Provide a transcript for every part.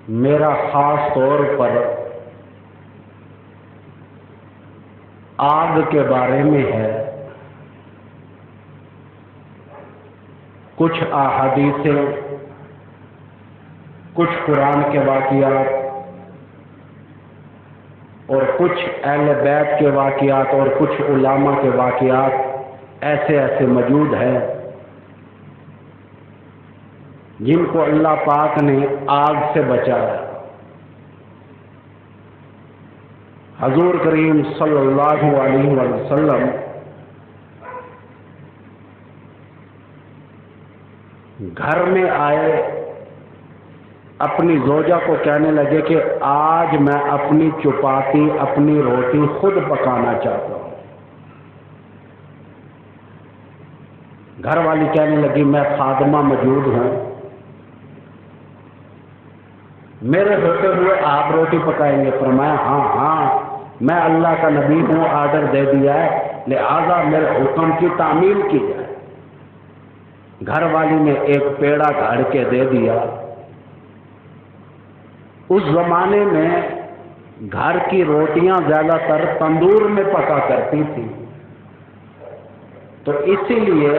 میرا خاص طور پر آگ کے بارے میں ہے۔ کچھ احادیثیں، کچھ قرآن کے واقعات اور کچھ اہل بیت کے واقعات اور کچھ علماء کے واقعات ایسے موجود ہیں جن کو اللہ پاک نے آگ سے بچایا۔ حضور کریم صلی اللہ علیہ وسلم گھر میں آئے، اپنی زوجہ کو کہنے لگے کہ آج میں اپنی چپاتی، اپنی روٹی خود پکانا چاہتا ہوں۔ گھر والی کہنے لگی میں خادمہ موجود ہوں، میرے ہوتے ہوئے آپ روٹی پکائیں گے؟ فرمایا ہاں میں اللہ کا نبی ہوں، آرڈر دے دیا ہے، لہذا میرے حکم کی تعمیل کی جائے۔ گھر والی نے ایک پیڑا گھڑ کے دے دیا۔ اس زمانے میں گھر کی روٹیاں زیادہ تر تندور میں پکا کرتی تھی، تو اسی لیے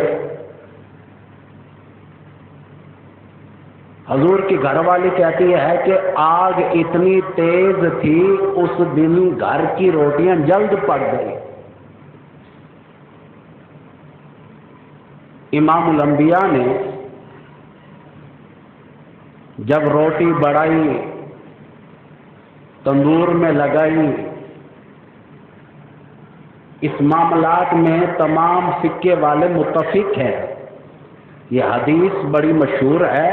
حضور کی گھر والی کہتی ہے کہ آگ اتنی تیز تھی اس دن گھر کی روٹیاں جلد پک گئی۔ امام الانبیاء نے جب روٹی بڑھائی، تندور میں لگائی، اس معاملات میں تمام فقہ والے متفق ہیں۔ یہ حدیث بڑی مشہور ہے۔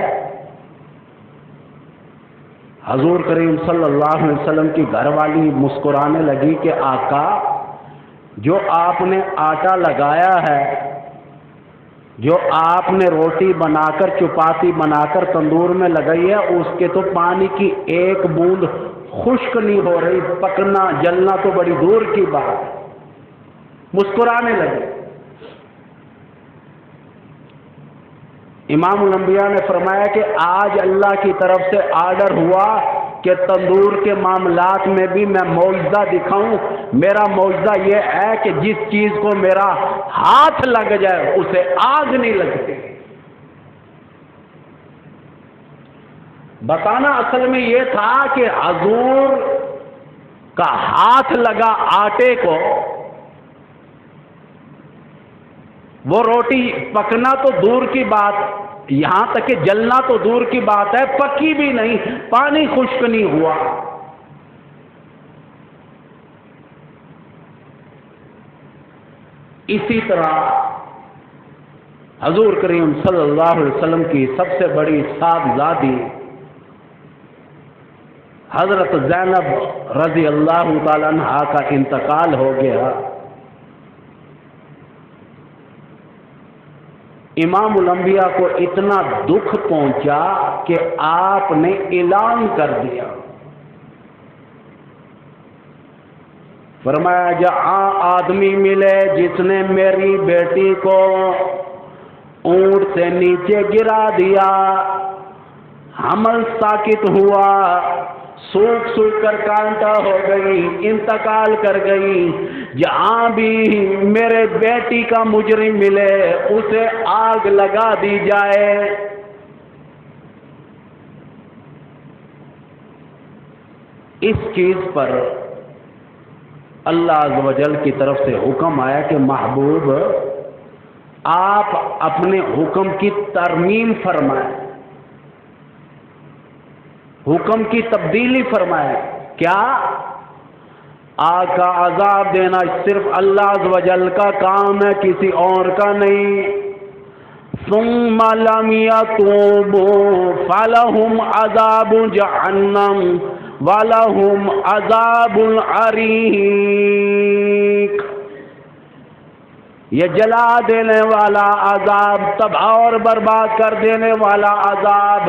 حضور کریم صلی اللہ علیہ وسلم کی گھر والی مسکرانے لگی کہ آقا، جو آپ نے آٹا لگایا ہے، جو آپ نے روٹی بنا کر، چپاتی بنا کر تندور میں لگائی ہے، اس کے تو پانی کی ایک بوند خشک نہیں ہو رہی، پکنا جلنا تو بڑی دور کی بات ہے۔ مسکرانے لگے۔ امام الانبیاء نے فرمایا کہ آج اللہ کی طرف سے آرڈر ہوا کہ تندور کے معاملات میں بھی میں معجزہ دکھاؤں۔ میرا معجزہ یہ ہے کہ جس چیز کو میرا ہاتھ لگ جائے اسے آگ نہیں لگتی۔ بتانا اصل میں یہ تھا کہ حضور کا ہاتھ لگا آٹے کو، وہ روٹی پکنا تو دور کی بات، یہاں تک کہ جلنا تو دور کی بات ہے، پکی بھی نہیں، پانی خشک نہیں ہوا۔ اسی طرح حضور کریم صلی اللہ علیہ وسلم کی سب سے بڑی صاحبزادی حضرت زینب رضی اللہ تعالی عنہا کا انتقال ہو گیا۔ امام الانبیاء کو اتنا دکھ پہنچا کہ آپ نے اعلان کر دیا، فرمایا جہاں آدمی ملے جس نے میری بیٹی کو اونٹ سے نیچے گرا دیا، حمل ساکت ہوا، سوکھ کر کانٹا ہو گئی، انتقال کر گئی، جہاں بھی میرے بیٹی کا مجرم ملے اسے آگ لگا دی جائے۔ اس چیز پر اللہ عز و جل کی طرف سے حکم آیا کہ محبوب آپ اپنے حکم کی ترمیم فرمائیں، حکم کی تبدیلی فرمائیں۔ کیا؟ آگ کا عذاب دینا صرف اللہ عز و جل کا کام ہے، کسی اور کا نہیں۔ ثم لم يتوبوا فلهم عذاب جہنم ولهم عذاب الحریق۔ یہ جلا دینے والا عذاب، تباہ اور برباد کر دینے والا عذاب،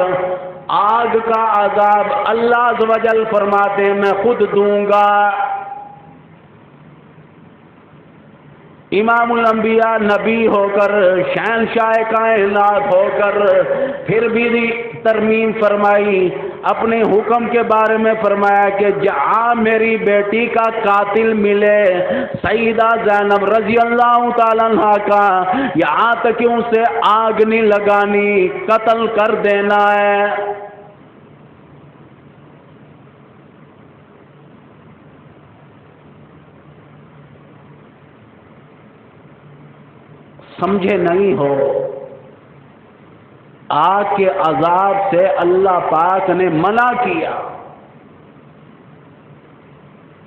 آگ کا عذاب اللہ عز و جل فرماتے ہیں میں خود دوں گا۔ امام الانبیاء نبی ہو کر، شہنشاہ کائنات ہو کر، پھر بھی ترمیم فرمائی اپنے حکم کے بارے میں فرمایا کہ جہاں میری بیٹی کا قاتل ملے سیدہ زینب رضی اللہ تعالیٰ عنہ کا، یہاں تک کہ اسے آگ نہیں لگانی، قتل کر دینا ہے۔ سمجھے نہیں ہو، آگ کے عذاب سے اللہ پاک نے منع کیا،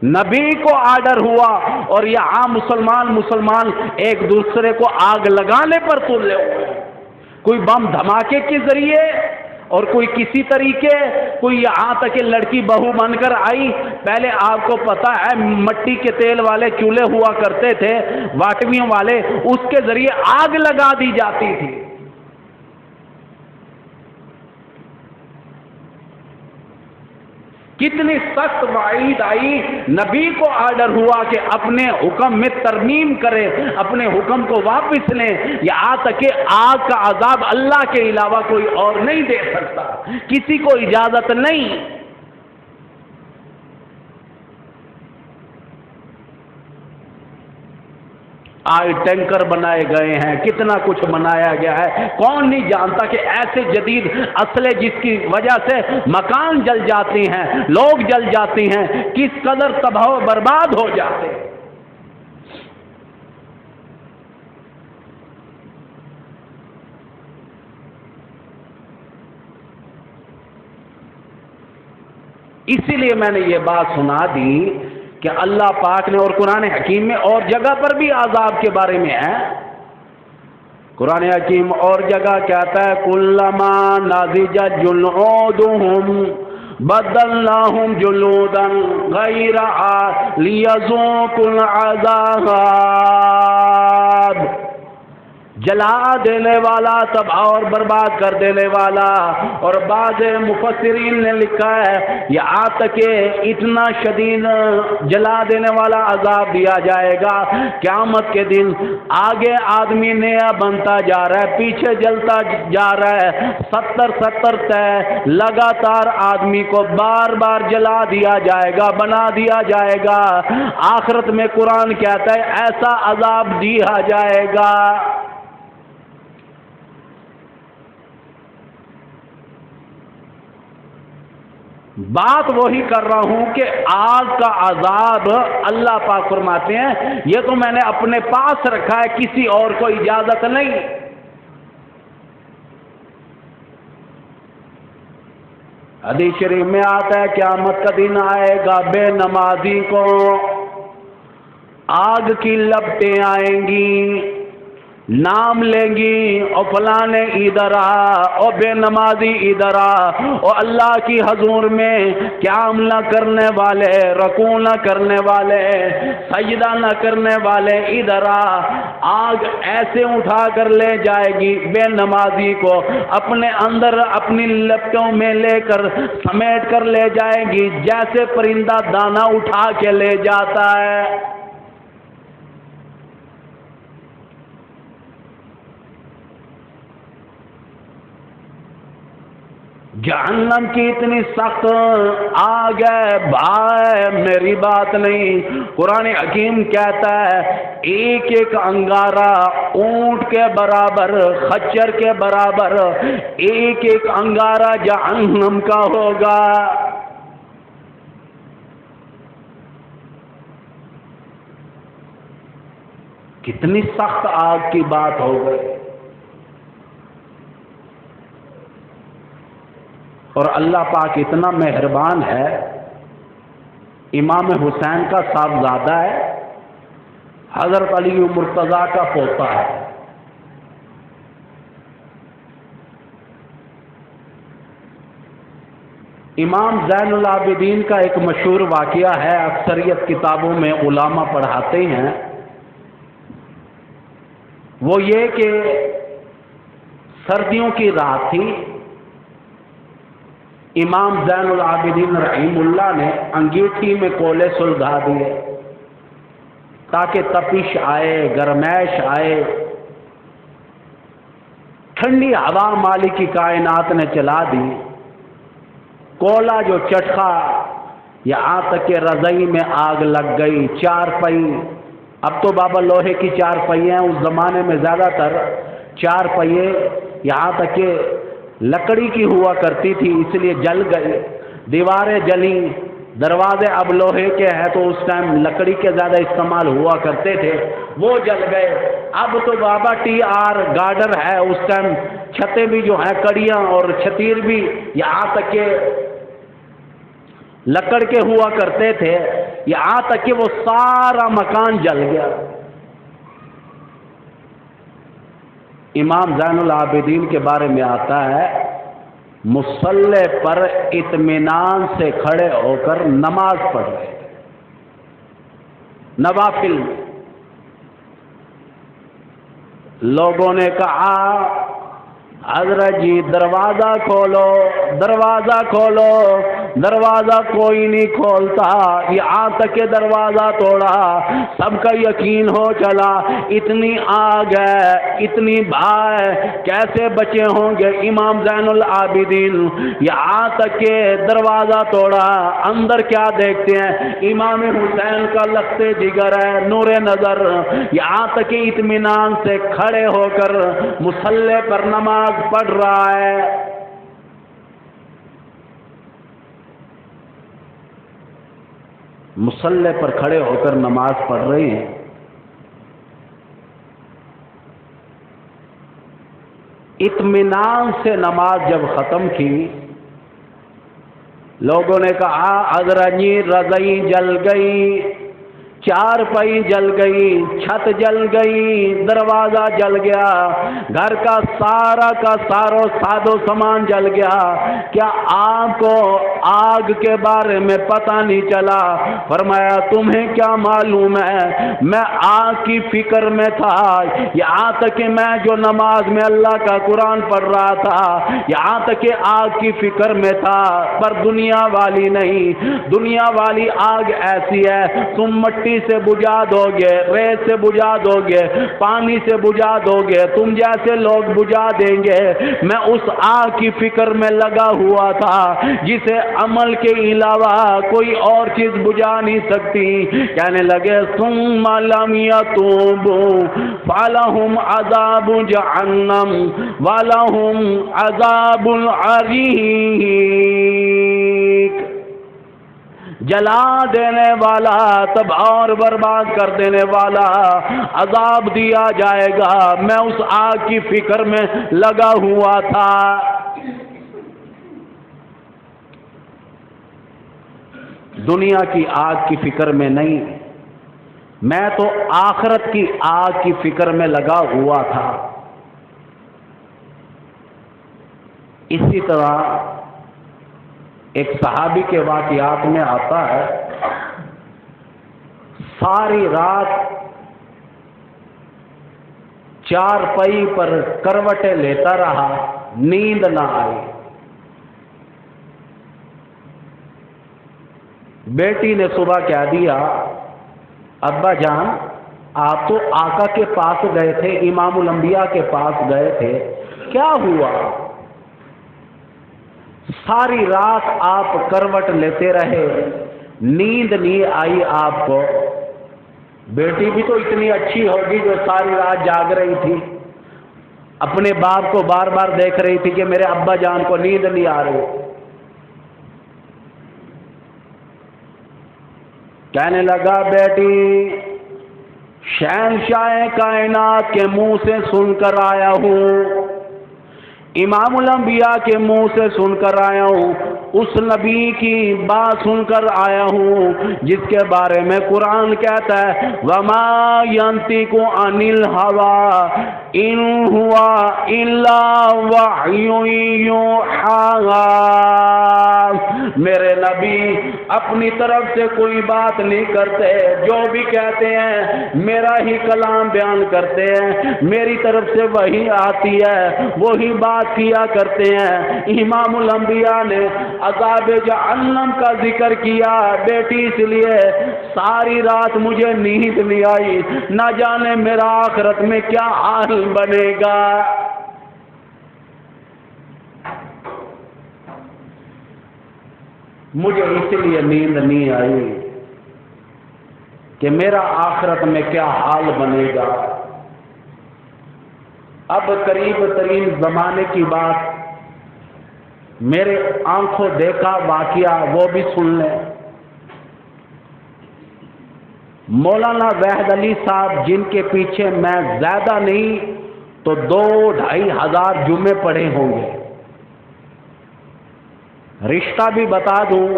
نبی کو آرڈر ہوا، اور یہاں مسلمان ایک دوسرے کو آگ لگانے پر تلے ہوئے، کوئی بم دھماکے کے ذریعے اور کوئی کسی طریقے، کوئی یہاں تک کہ لڑکی بہو بن کر آئی۔ پہلے آپ کو پتا ہے مٹی کے تیل والے چولہے ہوا کرتے تھے، واٹمیوں والے، اس کے ذریعے آگ لگا دی جاتی تھی۔ کتنی سخت وعید آئی، نبی کو آرڈر ہوا کہ اپنے حکم میں ترمیم کرے، اپنے حکم کو واپس لیں، یہاں تک کہ آگ کا عذاب اللہ کے علاوہ کوئی اور نہیں دے سکتا، کسی کو اجازت نہیں۔ آج ٹینکر بنائے گئے ہیں، کتنا کچھ بنایا گیا ہے، کون نہیں جانتا کہ ایسے جدید اسلحے جس کی وجہ سے مکان جل جاتے ہیں، لوگ جل جاتے ہیں، کس قدر تباہ و برباد ہو جاتے ہیں۔ اسی لیے میں نے یہ بات سنا دی کہ اللہ پاک نے، اور قرآن حکیم میں اور جگہ پر بھی عذاب کے بارے میں ہے۔ قرآن حکیم اور جگہ کہتا ہے کلما نضجت جلودہم بدلناہم جلودا غیرہا لیذوقوا العذاب، جلا دینے والا، تباہ اور برباد کر دینے والا۔ اور بعض مفسرین نے لکھا ہے یہاں تک کہ اتنا شدید جلا دینے والا عذاب دیا جائے گا قیامت کے دن، آگے آدمی نیا بنتا جا رہا ہے، پیچھے جلتا جا رہا ہے، 70 تے لگاتار آدمی کو بار بار جلا دیا جائے گا، بنا دیا جائے گا۔ آخرت میں قرآن کہتا ہے ایسا عذاب دیا جائے گا۔ بات وہی کر رہا ہوں کہ آگ کا عذاب اللہ پاک فرماتے ہیں یہ تو میں نے اپنے پاس رکھا ہے، کسی اور کو اجازت نہیں۔ حدیث شریف میں آتا ہے قیامت کا دن آئے گا، بے نمازی کو آگ کی لپٹیں آئیں گی، نام لیں گی، اور فلانے ادھر آ، اور بے نمازی ادھر آ، اور اللہ کی حضور میں قیام نہ کرنے والے، رکوع نہ کرنے والے، سجدہ نہ کرنے والے ادھر آ۔ آگ ایسے اٹھا کر لے جائے گی بے نمازی کو، اپنے اندر اپنی لپٹوں میں لے کر سمیٹ کر لے جائے گی، جیسے پرندہ دانہ اٹھا کے لے جاتا ہے۔ جہنم کی اتنی سخت آگ ہے بھائی، میری بات نہیں، قرآن حکیم کہتا ہے ایک ایک انگارہ اونٹ کے برابر، خچر کے برابر، ایک ایک انگارہ جہنم کا ہوگا۔ کتنی سخت آگ کی بات ہو گئی۔ اور اللہ پاک اتنا مہربان ہے، امام حسین کا صاحبزادہ ہے، حضرت علی مرتضیٰ کا پوتا ہے۔ امام زین العابدین کا ایک مشہور واقعہ ہے، اکثریت کتابوں میں علماء پڑھاتے ہیں، وہ یہ کہ سردیوں کی رات تھی، امام زین العابدین رحیم اللہ نے انگیٹھی میں کولے سلگا دیے تاکہ تپش آئے، گرمائش آئے، ٹھنڈی ہوا مالک کی کائنات نے چلا دی، کولا جو چٹخا، یہاں تک کہ رضائی میں آگ لگ گئی. چارپائی، اب تو بابا لوہے کی چارپائیاں ہیں، اس زمانے میں زیادہ تر چارپائیے یہاں تک کہ لکڑی کی ہوا کرتی تھی، اس لیے جل گئی. دیواریں جلیں، دروازے اب لوہے کے ہیں تو اس ٹائم لکڑی کے زیادہ استعمال ہوا کرتے تھے، وہ جل گئے. اب تو بابا ٹی آر گارڈر ہے، اس ٹائم چھتیں بھی جو ہیں کڑیاں اور چھتیر بھی یہاں تک کہ لکڑ کے ہوا کرتے تھے، یہاں تک کہ وہ سارا مکان جل گیا. امام زین العابدین کے بارے میں آتا ہے مصلی پر اطمینان سے کھڑے ہو کر نماز پڑھ رہے تھے نوافل میں. لوگوں نے کہا حضرت جی دروازہ کھولو، دروازہ کھولو. دروازہ کوئی نہیں کھولتا، یہاں تک کہ دروازہ توڑا. سب کا یقین ہو چلا اتنی آگ ہے، اتنی بھا ہے، کیسے بچے ہوں گے امام زین العابدین. یہاں تک کہ دروازہ توڑا، اندر کیا دیکھتے ہیں؟ امام حسین کا لخت جگر ہے، نور نظر. یہاں تک کہ اطمینان سے کھڑے ہو کر مصلی پر نماز پڑھ رہا ہے. مصلی پر کھڑے ہو کر نماز پڑھ رہے ہیں. اطمینان سے نماز جب ختم کی، لوگوں نے کہا حضرت جی رضائی جل گئی، چارپائی جل گئی، چھت جل گئی، دروازہ جل گیا، گھر کا سارا سادو سامان جل گیا. کیا آپ کو آگ کے بارے میں پتہ نہیں چلا؟ فرمایا تمہیں کیا معلوم ہے، میں آگ کی فکر میں تھا. یہاں تک کہ میں جو نماز میں اللہ کا قرآن پڑھ رہا تھا، یہاں تک کہ آگ کی فکر میں تھا. پر دنیا والی نہیں، دنیا والی آگ ایسی ہے تم مٹی سے بجھا دو گے، ریت سے بجھا دو گے، پانی سے بجھا دو گے، تم جیسے لوگ بجھا دیں گے. میں اس آگ کی فکر میں لگا ہوا تھا جسے عمل کے علاوہ کوئی اور چیز بجھا نہیں سکتی. کہنے لگے ثم لم یتوبوا فلہم عذاب جہنم ولہم عذاب الحریق. جلا دینے والا، تباہ اور برباد کر دینے والا عذاب دیا جائے گا. میں اس آگ کی فکر میں لگا ہوا تھا. دنیا کی آگ کی فکر میں نہیں، میں تو آخرت کی آگ کی فکر میں لگا ہوا تھا. اسی طرح ایک صحابی کے واقعات میں آتا ہے ساری رات چارپائی پر کروٹیں لیتا رہا، نیند نہ آئی. بیٹی نے صبح کہہ دیا ابا جان آپ تو آقا کے پاس گئے تھے، امام الانبیاء کے پاس گئے تھے، کیا ہوا؟ ساری رات آپ کروٹ لیتے رہے، نیند نہیں آئی آپ کو. بیٹی بھی تو اتنی اچھی ہوگی جو ساری رات جاگ رہی تھی، اپنے باپ کو بار بار دیکھ رہی تھی کہ میرے ابا جان کو نیند نہیں آ رہی. کہنے لگا بیٹی شہنشاہ کائنات کے منہ سے سن کر آیا ہوں، امام الانبیاء کے منہ سے سن کر آیا ہوں، اس نبی کی بات سن کر آیا ہوں جس کے بارے میں قرآن کہتا ہے وَمَا يَنْطِقُ عَنِ الْهَوَىٰ إِنْ هُوَ إِلَّا وَحْيٌ يُوحَىٰ. میرے نبی اپنی طرف سے کوئی بات نہیں کرتے، جو بھی کہتے ہیں میرا ہی کلام بیان کرتے ہیں، میری طرف سے وہی آتی ہے، وہی بات کیا کرتے ہیں. امام الانبیاء نے عذاب جہنم کا ذکر کیا. بیٹی اس لیے ساری رات مجھے نیند نہیں آئی، نہ جانے میرا آخرت میں کیا حال بنے گا. مجھے اس لیے نیند نہیں آئی کہ میرا آخرت میں کیا حال بنے گا۔ اب قریب ترین زمانے کی بات، میرے آنکھوں دیکھا واقعہ وہ بھی سن لیں۔ مولانا وحید علی صاحب، جن کے پیچھے میں زیادہ نہیں تو 2-2.5 ہزار جمعے پڑھے ہوں گے، رشتہ بھی بتا دوں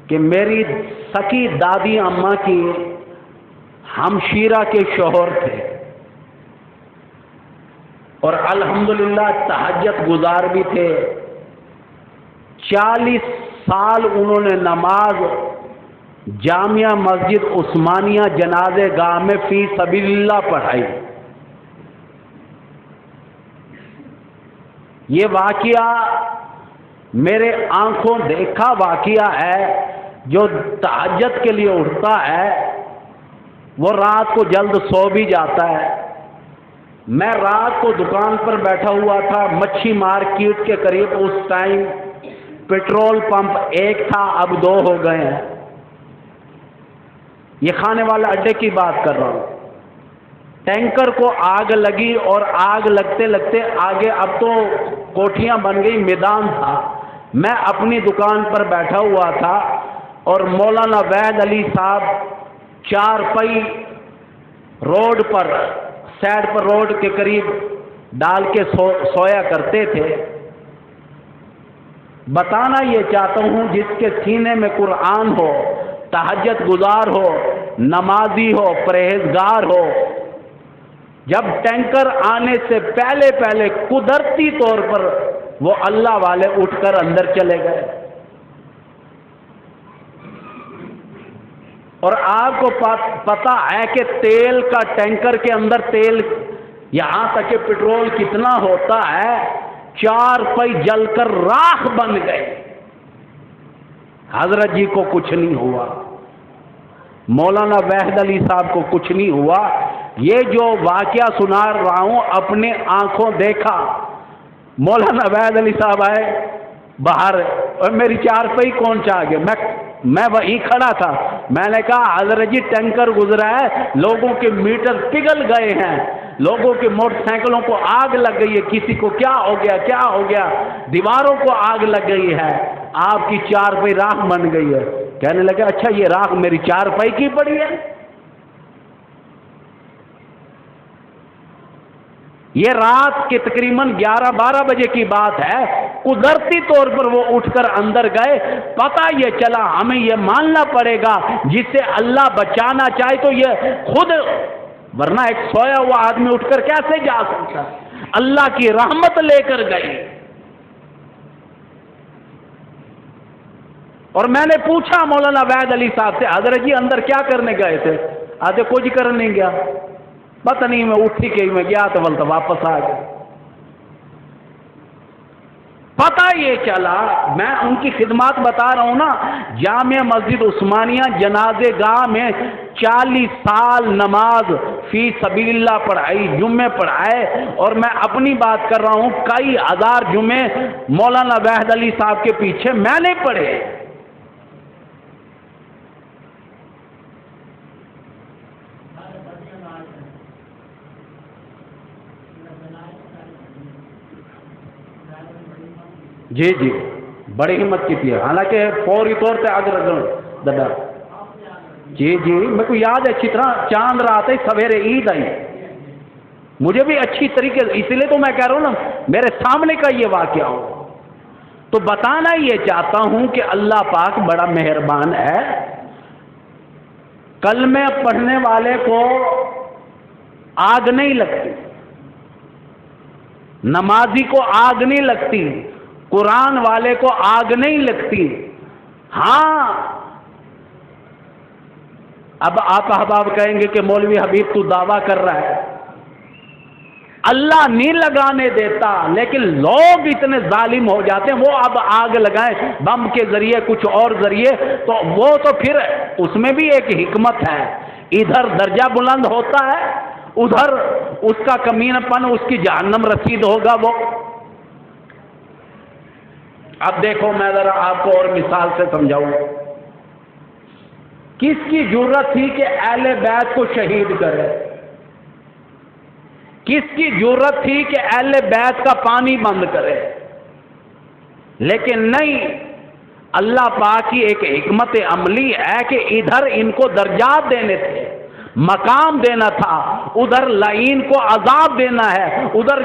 کہ میری سکی دادی اماں کی ہمشیرہ کے شوہر تھے، اور الحمدللہ تہجد گزار بھی تھے۔ 40 سال انہوں نے نماز جامعہ مسجد عثمانیہ جنازے گاہ میں فی سبیل اللہ پڑھائی۔ یہ واقعہ میرے آنکھوں دیکھا واقعہ ہے۔ جو تہجد کے لیے اٹھتا ہے وہ رات کو جلد سو بھی جاتا ہے۔ میں رات کو دکان پر بیٹھا ہوا تھا مچھی مارکیٹ کے قریب، اس ٹائم پیٹرول پمپ 1 تھا، اب 2 ہو گئے ہیں۔ یہ کھانے والے اڈے کی بات کر رہا ہوں۔ ٹینکر کو آگ لگی اور آگ لگتے لگتے آگے اب تو کوٹھیاں بن گئی، میدان تھا۔ میں اپنی دکان پر بیٹھا ہوا تھا اور مولانا وحید علی صاحب 4 پئی روڈ پر، سائڈ پر روڈ کے قریب ڈال کے سویا کرتے تھے۔ بتانا یہ چاہتا ہوں، جس کے سینے میں قرآن ہو، تہجد گزار ہو، نمازی ہو، پرہیزگار ہو، جب ٹینکر آنے سے پہلے پہلے قدرتی طور پر وہ اللہ والے اٹھ کر اندر چلے گئے۔ اور آپ کو پتا ہے کہ تیل کا ٹینکر کے اندر تیل، یہاں تک کہ پیٹرول کتنا ہوتا ہے، 4 پئی جل کر راکھ بن گئے۔ حضرت جی کو کچھ نہیں ہوا، مولانا وحید علی صاحب کو کچھ نہیں ہوا۔ یہ جو واقعہ سنا رہا ہوں اپنے آنکھوں دیکھا۔ مولانا وحید علی صاحب آئے باہر اور میری 4 پئی کون چاہ گئے، میں وہیں کھڑا تھا۔ میں نے کہا حضرت جی ٹینکر گزرا ہے، لوگوں کے میٹر پگھل گئے ہیں، لوگوں کے موٹر سائیکلوں کو آگ لگ گئی ہے، کسی کو کیا ہو گیا، کیا ہو گیا، دیواروں کو آگ لگ گئی ہے، آپ کی 4 پئی راکھ بن گئی ہے۔ کہنے لگے اچھا یہ راکھ میری 4 پئی کی پڑی ہے؟ یہ رات کے تقریباً 11-12 بجے کی بات ہے۔ قدرتی طور پر وہ اٹھ کر اندر گئے۔ پتہ یہ چلا ہمیں یہ ماننا پڑے گا جسے اللہ بچانا چاہے تو یہ خود، ورنہ ایک سویا ہوا آدمی اٹھ کر کیسے جا سکتا؟ اللہ کی رحمت لے کر گئے۔ اور میں نے پوچھا مولانا وحید علی صاحب سے، حضرت جی اندر کیا کرنے گئے تھے؟ آدھے کچھ کرنے نہیں گیا، پتہ نہیں میں اٹھی کہ میں گیا تو بولتا واپس آ گیا۔ پتہ یہ چلا، میں ان کی خدمات بتا رہا ہوں نا، جامعہ مسجد عثمانیہ جنازے گاہ میں 40 سال نماز فی سبیل اللہ پڑھائی، جمعے پڑھائے، اور میں اپنی بات کر رہا ہوں کئی ہزار جمعے مولانا وحید علی صاحب کے پیچھے میں نے پڑھے۔ جی جی بڑی ہمت کی تھی، حالانکہ فوری طور پہ اگر دادا جی میرے کو یاد ہے اچھی طرح، چاند رات ہے، سویرے عید آئی، مجھے بھی اچھی طریقے سے، اس لیے تو میں کہہ رہا ہوں نا میرے سامنے کا یہ واقعہ ہو تو بتانا یہ چاہتا ہوں کہ اللہ پاک بڑا مہربان ہے۔ کلمے پڑھنے والے کو آگ نہیں لگتی، نمازی کو آگ نہیں لگتی، قرآن والے کو آگ نہیں لگتی۔ ہاں اب آپ احباب کہیں گے کہ مولوی حبیب تو دعویٰ کر رہا ہے، اللہ نہیں لگانے دیتا، لیکن لوگ اتنے ظالم ہو جاتے ہیں، وہ اب آگ لگائیں بم کے ذریعے کچھ اور ذریعے، تو وہ تو پھر اس میں بھی ایک حکمت ہے، ادھر درجہ بلند ہوتا ہے، ادھر اس کا کمینہ پن، اس کی جہنم رسید ہوگا وہ۔ اب دیکھو میں ذرا آپ کو اور مثال سے سمجھاؤں. کس کی جرت تھی کہ اہل بیت کو شہید کرے؟ کس کی جرت تھی کہ اہل بیت کا پانی بند کرے؟ لیکن نہیں، اللہ پاک کی ایک حکمت عملی ہے کہ ادھر ان کو درجات دینے تھے، مقام دینا تھا، ادھر لعین کو عذاب دینا ہے، ادھر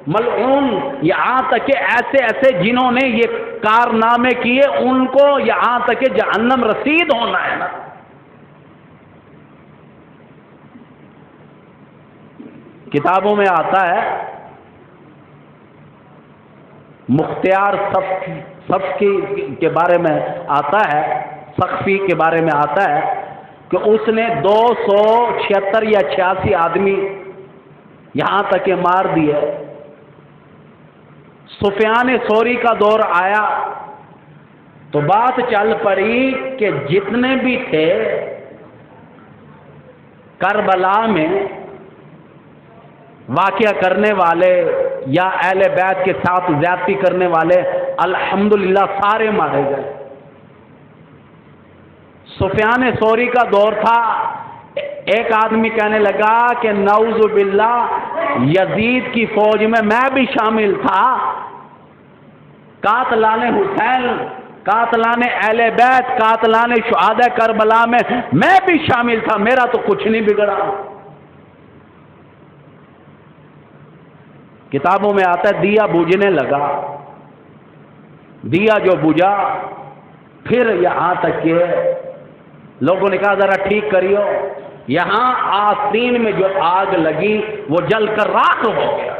ملعون، یہاں تک کہ ایسے ایسے جنہوں نے یہ کارنامے کیے ان کو یہاں تک کہ جہنم رسید ہونا ہے نا. کتابوں میں آتا ہے، مختار صفی کے بارے میں آتا ہے، سقفی کے بارے میں آتا ہے کہ اس نے 276 یا 86 آدمی یہاں تک کہ مار دیے. سفیان ثوری کا دور آیا تو بات چل پڑی کہ جتنے بھی تھے کربلا میں واقعہ کرنے والے یا اہل بیت کے ساتھ زیادتی کرنے والے الحمدللہ سارے مارے گئے. سفیان ثوری کا دور تھا، ایک آدمی کہنے لگا کہ نعوذ باللہ یزید کی فوج میں بھی شامل تھا، قاتلان حسین، قاتلان اہل بیت، قاتلان شہداء کربلا میں بھی شامل تھا، میرا تو کچھ نہیں بگڑا. کتابوں میں آتا ہے دیا بجھنے لگا، دیا جو بجھا پھر یہاں تک کہ لوگوں نے کہا ذرا ٹھیک کریو، یہاں آستین میں جو آگ لگی وہ جل کر راکھ ہو گیا.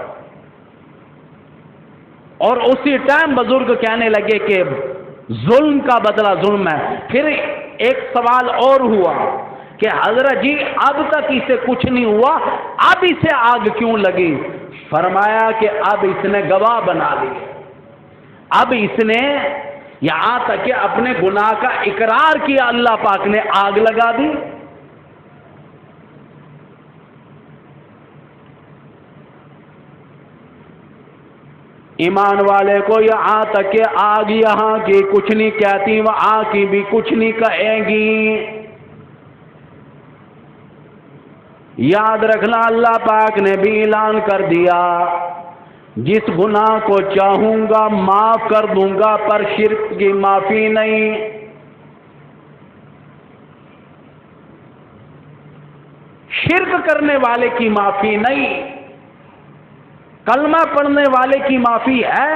اور اسی ٹائم بزرگ کہنے لگے کہ ظلم کا بدلہ ظلم ہے. پھر ایک سوال اور ہوا کہ حضرت جی اب تک اسے کچھ نہیں ہوا، اب اسے آگ کیوں لگی؟ فرمایا کہ اب اس نے گواہ بنا لی، اب اس نے یہاں تک کہ اپنے گناہ کا اقرار کیا، اللہ پاک نے آگ لگا دی. ایمان والے کو یہاں تک کہ آگ یہاں کی کچھ نہیں کہتی، وہاں کی بھی کچھ نہیں کہیں گی. یاد رکھنا اللہ پاک نے بھی اعلان کر دیا، جس گناہ کو چاہوں گا معاف کر دوں گا، پر شرک کی معافی نہیں. شرک کرنے والے کی معافی نہیں. کلمہ پڑھنے والے کی معافی ہے،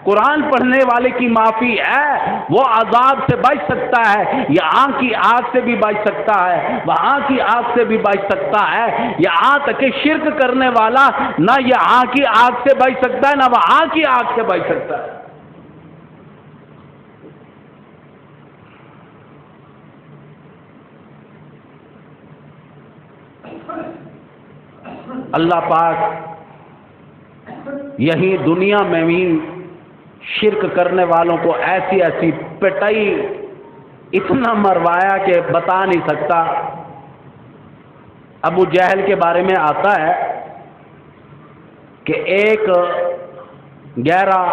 قرآن پڑھنے والے کی معافی ہے، وہ عذاب سے بچ سکتا ہے، یہاں کی آگ سے بھی بچ سکتا ہے، وہاں کی آگ سے بھی بچ سکتا ہے. یہاں تک کہ شرک کرنے والا نہ یہاں کی آگ سے بچ سکتا ہے نہ وہاں کی آگ سے بچ سکتا ہے. اللہ پاک یہی دنیا میں بھی شرک کرنے والوں کو ایسی ایسی پٹائی اتنا مروایا کہ بتا نہیں سکتا. ابو جہل کے بارے میں آتا ہے کہ ایک گہرا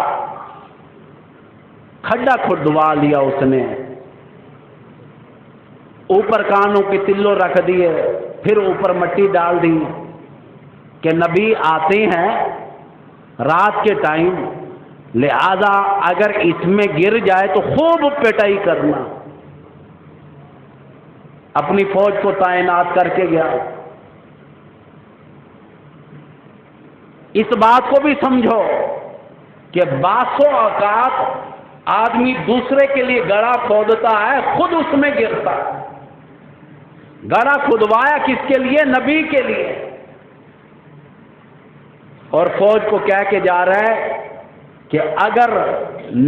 کھڈا کھدوا لیا اس نے، اوپر کانوں کے تلو رکھ دیے، پھر اوپر مٹی ڈال دی کہ نبی آتے ہیں رات کے ٹائم، لہذا اگر اس میں گر جائے تو خوب پٹائی کرنا. اپنی فوج کو تعینات کر کے گیا. اس بات کو بھی سمجھو کہ بعض اوقات آدمی دوسرے کے لیے گڑھا کھودتا ہے، خود اس میں گرتا ہے. گڑھا کھدوایا کس کے لیے؟ نبی کے لیے. اور فوج کو کہہ کے جا رہا ہے کہ اگر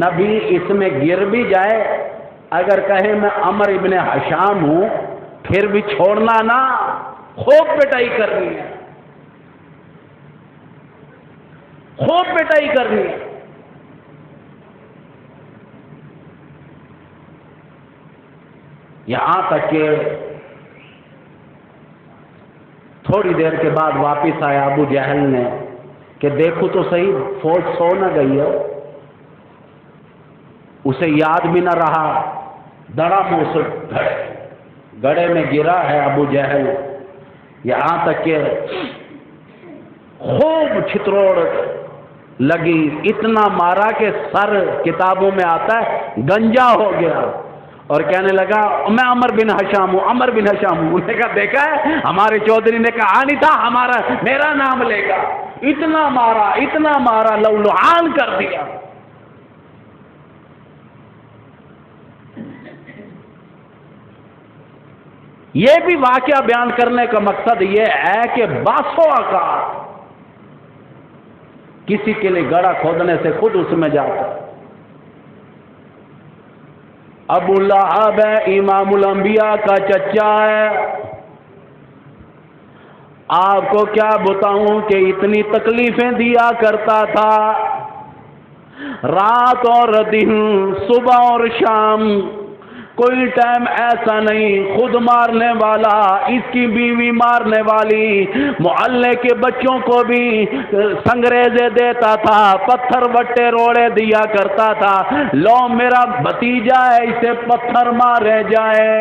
نبی اس میں گر بھی جائے، اگر کہے میں عمر ابن حشام ہوں، پھر بھی چھوڑنا نہ، خوب پٹائی کرنی ہے، خوب پٹائی کرنی ہے. یہاں تک کہ تھوڑی دیر کے بعد واپس آیا ابو جہل نے کہ دیکھو تو صحیح فوج سو نہ گئی ہے. اسے یاد بھی نہ رہا، دڑم اس گڑھے میں گرا ہے ابو جہل، یہاں تک کہ خوب چھتروڑ لگی، اتنا مارا کہ سر کتابوں میں آتا ہے گنجا ہو گیا، اور کہنے لگا میں عمر بن ہشام ہوں، عمر بن ہشام ہوں۔ انہوں نے کہا دیکھا ہے ہمارے چودھری نے کہا نہیں تھا میرا نام لے گا، اتنا مارا لولعان کر دیا۔ یہ بھی واقعہ بیان کرنے کا مقصد یہ ہے کہ باسو اوقات کسی کے لیے گڑھا کھودنے سے خود اس میں جاتا ہے۔ ابو لہب ہے امام الانبیاء کا چچا ہے، آپ کو کیا بتاؤں کہ اتنی تکلیفیں دیا کرتا تھا، رات اور دن، صبح اور شام، کوئی ٹائم ایسا نہیں، خود مارنے والا، اس کی بیوی مارنے والی، محلے کے بچوں کو بھی سنگریزے دیتا تھا، پتھر وٹے روڑے دیا کرتا تھا، لو میرا بھتیجا ہے اسے پتھر مارے جائے۔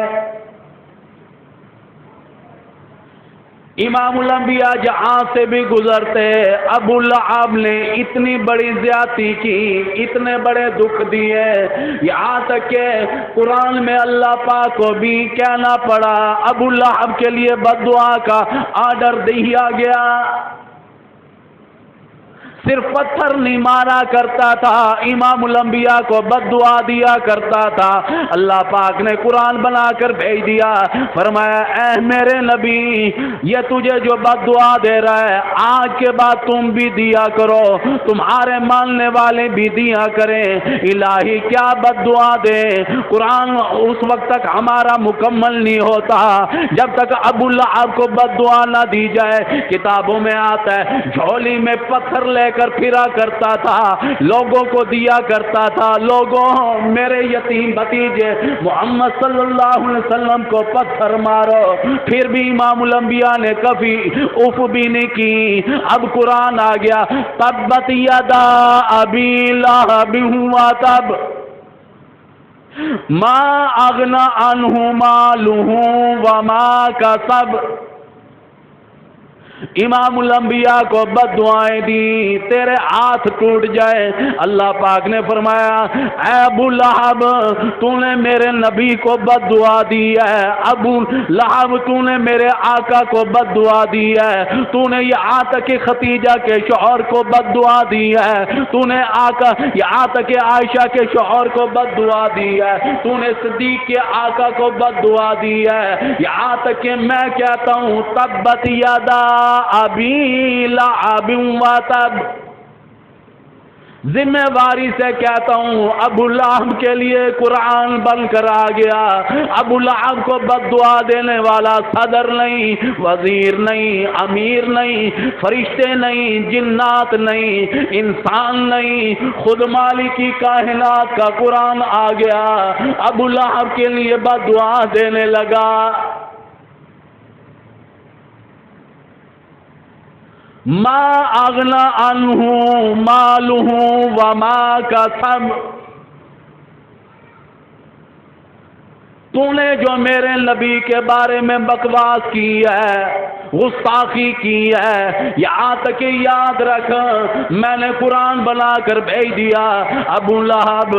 امام الانبیاء جہاں سے بھی گزرتے ابو لہب نے اتنی بڑی زیادتی کی، اتنے بڑے دکھ دیے، یہاں تک کہ قرآن میں اللہ پاک کو بھی کہنا پڑا، ابو لہب کے لیے بد دعا کا آرڈر دیا گیا۔ صرف پتھر نہیں مارا کرتا تھا، امام الانبیاء کو بد دعا دیا کرتا تھا۔ اللہ پاک نے قرآن بنا کر بھیج دیا، فرمایا اے میرے نبی یہ تجھے جو بد دعا دے رہا ہے آج کے بعد تم بھی دیا کرو، تمہارے ماننے والے بھی دیا کریں۔ الہی کیا بد دعا دے، قرآن اس وقت تک ہمارا مکمل نہیں ہوتا جب تک ابو لہب کو بد دعا نہ دی جائے۔ کتابوں میں آتا ہے جھولی میں پتھر لے کر پھرا کرتا تھا، لوگوں کو دیا کرتا تھا، لوگوں میرے یتیم بھتیجے محمد صلی اللہ علیہ وسلم کو پتھر مارو، پھر بھی امام الانبیاء نے کبھی اف بھی نہیں کی۔ اب قرآن آ گیا، تبت یدا ابی لہب وتب ما اغنی عنہ مالہ وما کسب۔ امام الانبیاء کو بد دعائیں دی، تیرے ہاتھ ٹوٹ جائے۔ اللہ پاک نے فرمایا اے ابو لہب تو نے میرے نبی کو بد دعا دی ہے، ابو لہب تو نے میرے آقا کو بد دعا دی ہے، تو نے یہاں تک کہ ختیجہ کے شوہر کو بد دعا دی ہے، تو نے آقا یہاں تک کہ عائشہ کے شوہر کو بد دعا دی ہے، تو نے صدیق کے آقا کو بد دعا دی ہے، یہاں تک کہ میں کہتا ہوں تبت یدا ابی لہب وتب، ذمہ واری سے کہتا ہوں ابو لہب کے لیے قرآن بن کر آ گیا۔ ابو لہب کو بد دعا دینے والا صدر نہیں، وزیر نہیں، امیر نہیں، فرشتے نہیں، جنات نہیں، انسان نہیں، خود مالکی کائنات کا قرآن آ گیا، ابو لہب کے لیے بد دعا دینے لگا۔ ما اغنی عنہ مالہ وما کسب، تو نے جو میرے نبی کے بارے میں بکواس کی ہے، گستاخی کی ہے، یہاں تک کہ یاد رکھ میں نے قرآن بنا کر بھیج دیا۔ ابو لہب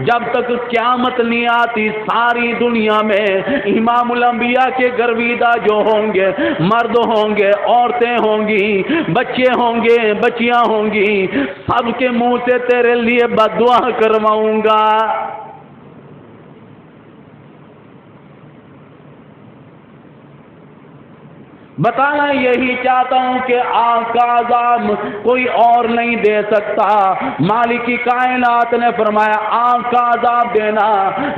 جب تک قیامت نہیں آتی ساری دنیا میں امام الانبیاء کے گرویدہ جو ہوں گے، مرد ہوں گے، عورتیں ہوں گی، بچے ہوں گے، بچیاں ہوں گی، سب کے منہ سے تیرے لیے بد دعا کرواؤں گا۔ بتانا یہی چاہتا ہوں کہ آگ کا عذاب کوئی اور نہیں دے سکتا۔ مالکی کائنات نے فرمایا آگ کا عذاب دینا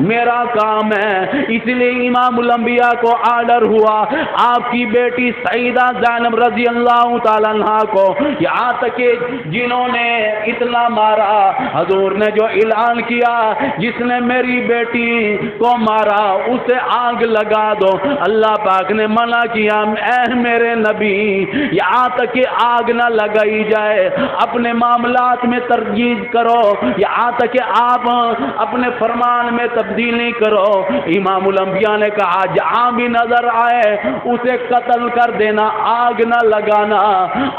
میرا کام ہے، اس لیے امام الانبیاء کو آرڈر ہوا آپ کی بیٹی سیدہ زینب رضی اللہ تعالیٰ عنہ کو، یہاں تک کہ جنہوں نے اتنا مارا حضور نے جو اعلان کیا جس نے میری بیٹی کو مارا اسے آگ لگا دو۔ اللہ پاک نے منع کیا اے میرے نبی یہاں تک کہ آگ نہ لگائی جائے اپنے معاملات میں ترجیح کرو، یہاں تک کہ آپ اپنے فرمان میں تبدیلی کرو۔ امام الانبیاء نے کہا جہاں بھی نظر آئے اسے قتل کر دینا، آگ نہ لگانا،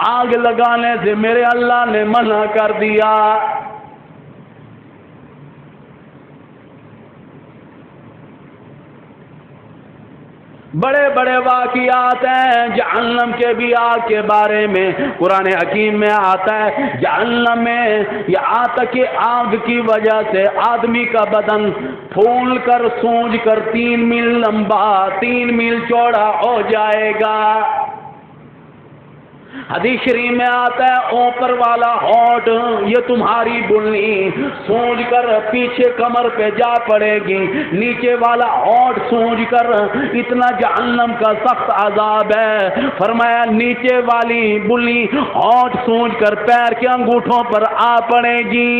آگ لگانے سے میرے اللہ نے منع کر دیا۔ بڑے بڑے واقعات ہیں جہنم کے بھی آگ کے بارے میں قرآن حکیم میں آتا ہے۔ جہنم میں یہاں تک کہ آگ کی وجہ سے آدمی کا بدن پھول کر سوج کر 3 میل لمبا 3 میل چوڑا ہو جائے گا۔ حدیث شریف میں آتا ہے اوپر والا ہونٹ یہ تمہاری بلنی سوج کر پیچھے کمر پہ جا پڑے گی، نیچے والا ہونٹ سوج کر، اتنا جہنم کا سخت عذاب ہے۔ فرمایا نیچے والی بلنی ہونٹ سوج کر پیر کے انگوٹھوں پر آ پڑے گی۔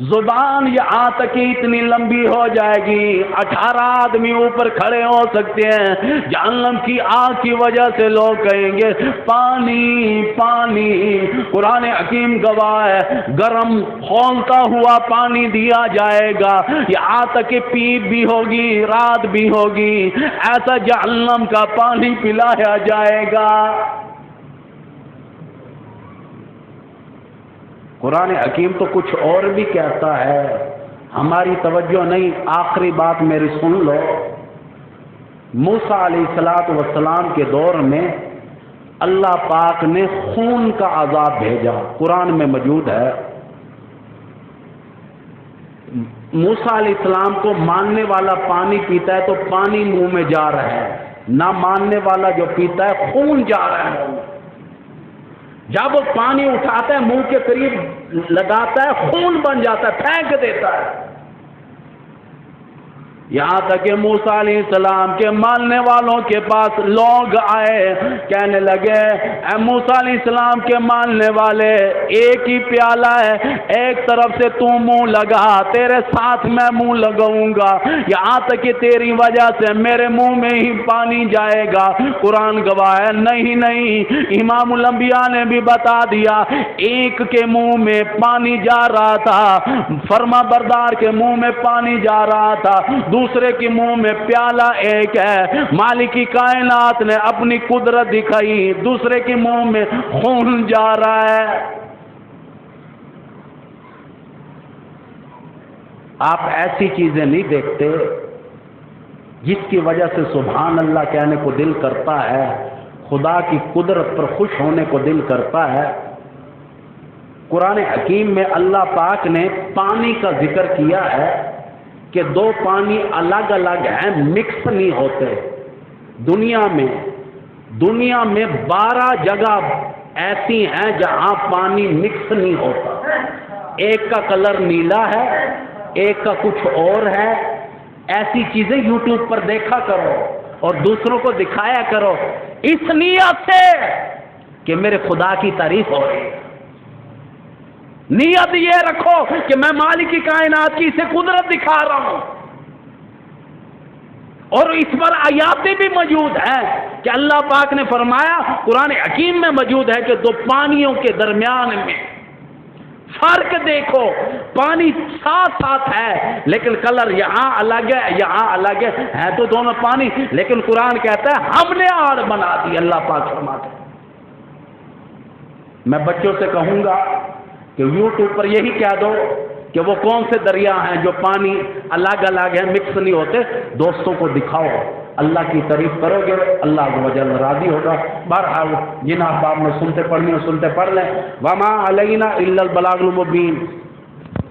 زبان یہاں تک کہ اتنی لمبی ہو جائے گی 18 آدمی اوپر کھڑے ہو سکتے ہیں۔ جہنم کی آگ کی وجہ سے لوگ کہیں گے پانی پانی۔ قرآن حکیم گواہ ہے گرم کھولتا ہوا پانی دیا جائے گا، یہاں تک کہ پیپ بھی ہوگی رات بھی ہوگی، ایسا جہنم کا پانی پلایا جائے گا۔ قرآن حکیم تو کچھ اور بھی کہتا ہے، ہماری توجہ نہیں۔ آخری بات میری سن لو۔ موسیٰ علیہ السلام کے دور میں اللہ پاک نے خون کا عذاب بھیجا، قرآن میں موجود ہے۔ موسیٰ علیہ السلام کو ماننے والا پانی پیتا ہے تو پانی منہ میں جا رہا ہے، نہ ماننے والا جو پیتا ہے خون جا رہا ہے۔ جب وہ پانی اٹھاتا ہے منہ کے قریب لگاتا ہے خون بن جاتا ہے، پھینک دیتا ہے۔ یہاں تک کہ موسیٰ علیہ السلام کے ماننے والوں کے پاس لوگ آئے، کہنے لگے اے موسیٰ علیہ السلام کے ماننے والے ایک ہی پیالہ ہے، ایک طرف سے تو منہ لگا، تیرے ساتھ میں منہ لگاؤں گا، یہاں تک کہ تیری وجہ سے میرے منہ میں ہی پانی جائے گا۔ قرآن گواہ ہے نہیں نہیں، امام الانبیاء نے بھی بتا دیا ایک کے منہ میں پانی جا رہا تھا، فرما بردار کے منہ میں پانی جا رہا تھا، دوسرے کے منہ میں پیالہ ایک ہے۔ مالک کی کائنات نے اپنی قدرت دکھائی، دوسرے کے منہ میں خون جا رہا ہے۔ آپ ایسی چیزیں نہیں دیکھتے جس کی وجہ سے سبحان اللہ کہنے کو دل کرتا ہے، خدا کی قدرت پر خوش ہونے کو دل کرتا ہے۔ قرآن حکیم میں اللہ پاک نے پانی کا ذکر کیا ہے کہ 2 پانی الگ الگ ہیں، مکس نہیں ہوتے۔ دنیا میں 12 جگہ ایسی ہیں جہاں پانی مکس نہیں ہوتا، ایک کا کلر نیلا ہے، ایک کا کچھ اور ہے۔ ایسی چیزیں یوٹیوب پر دیکھا کرو اور دوسروں کو دکھایا کرو اس نیت سے کہ میرے خدا کی تعریف ہو رہی ہے۔ نیت یہ رکھو کہ میں مالک کی کائنات کی اسے قدرت دکھا رہا ہوں، اور اس پر آیاتیں بھی موجود ہیں کہ اللہ پاک نے فرمایا قرآن حکیم میں موجود ہے کہ 2 پانیوں کے درمیان میں فرق دیکھو، پانی ساتھ ساتھ ہے لیکن کلر یہاں الگ ہے یہاں الگ ہے تو دونوں پانی، لیکن قرآن کہتا ہے ہم نے آڑ بنا دی۔ اللہ پاک فرماتے ہیں، میں بچوں سے کہوں گا کہ یوٹیوب پر یہی کہہ دو کہ وہ کون سے دریا ہیں جو پانی الگ الگ ہیں، مکس نہیں ہوتے، دوستوں کو دکھاؤ، اللہ کی تعریف کرو گے اللہ عز و جل راضی ہوگا۔ بہرحال جن احباب میں سنتے پڑھنی ہو سنتے پڑھ لیں۔ وما علینا الا البلاغ المبین۔